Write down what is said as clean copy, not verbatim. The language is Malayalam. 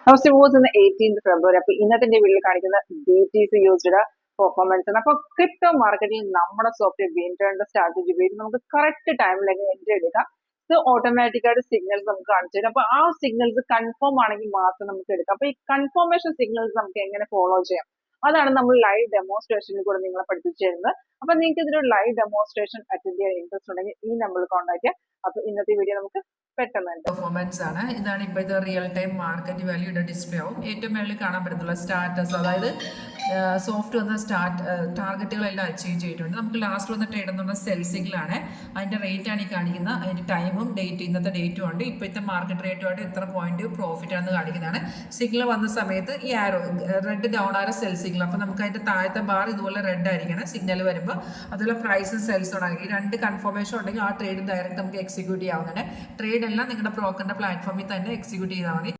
ഫസ്റ്റ് മൂവ്സ് ഇന്ന് 18th ഫെബ്രുവരി. അപ്പൊ ഇന്നത്തെ വീഡിയോയിൽ കാണിക്കുന്ന BTC യൂസ്ഡ് പെർഫോമൻസ് ആണ്. അപ്പൊ ക്രിപ്റ്റോ മാർക്കറ്റിൽ നമ്മുടെ സോഫ്റ്റ്വെയർ വീണ്ടും സ്ട്രാറ്റജി ഉപയോഗിച്ച് നമുക്ക് കറക്റ്റ് ടൈമിൽ എൻട്രി എടുക്കാം. ഇത് ഓട്ടോമാറ്റിക് ആയിട്ട് സിഗ്നൽസ് നമുക്ക് കാണിച്ചു തരും. അപ്പൊ ആ സിഗ്നൽസ് കൺഫേം ആണെങ്കിൽ മാത്രം നമുക്ക് എടുക്കാം. അപ്പൊ ഈ കൺഫർമേഷൻ സിഗ്നൽസ് നമുക്ക് എങ്ങനെ ഫോളോ ചെയ്യാം, അതാണ് നമ്മൾ ലൈവ് ഡെമോൺസ്ട്രേഷനിൽ കൂടെ നിങ്ങളെ പഠിപ്പിച്ചു തരുന്നത്. അപ്പൊ നിങ്ങൾക്ക് ഇതിനൊരു ലൈവ് ഡെമോൺസ്ട്രേഷൻ അറ്റൻഡ് ചെയ്യാൻ ഇൻട്രസ്റ്റ് ഉണ്ടെങ്കിൽ ഈ നമ്പറിൽ കോൺടാക്ട് ചെയ്യാം. അപ്പൊ ഇന്നത്തെ വീഡിയോ നമുക്ക് പെട്ടെന്ന് പെർഫോമൻസ് ആണ്. ഇതാണ് ഇപ്പോഴത്തെ റിയൽ ടൈം മാർക്കറ്റ് വാല്യൂയുടെ ഡിസ്പ്ലേ ആവും. ഏറ്റവും മേളിൽ കാണാൻ പറ്റുന്നുള്ള സ്റ്റാറ്റസ്, അതായത് സോഫ്റ്റ് വന്ന ടാർഗറ്റുകളെല്ലാം അച്ചീവ് ചെയ്തിട്ടുണ്ട്. നമുക്ക് ലാസ്റ്റ് വന്ന ട്രേഡ് എന്ന് പറഞ്ഞാൽ സെൽ സിഗ്നലാണ്. അതിൻ്റെ റേറ്റ് ആണ് ഈ കാണിക്കുന്നത്. അതിൻ്റെ ടൈമും ഇന്നത്തെ ഡേറ്റും ഉണ്ട്. ഇപ്പോഴത്തെ മാർക്കറ്റ് റേറ്റുമായിട്ട് എത്ര പോയിന്റ് പ്രോഫിറ്റ് ആണെന്ന് കാണിക്കുന്നതാണ്. സിഗ്നൽ വന്ന സമയത്ത് ഈ arrow red down arrow sell signal. അപ്പോൾ നമുക്ക് അതിൻ്റെ താഴത്തെ ബാർ ഇതുപോലെ റെഡ് ആയിരിക്കണം സിഗ്നൽ വരുമ്പോൾ. അതുപോലെ പ്രൈസും സെൽസും ആണെങ്കിൽ രണ്ട് കൺഫർമേഷൻ ഉണ്ടെങ്കിൽ ആ ട്രേഡ് ഡയറക്റ്റ് നമുക്ക് എക്സിക്യൂട്ട് ചെയ്യാവുന്നതാണ്. ട്രേഡ് എല്ലാം നിങ്ങളുടെ ബ്രോക്കറിന്റെ പ്ലാറ്റ്ഫോമിൽ തന്നെ എക്സിക്യൂട്ട് ചെയ്താൽ മതി.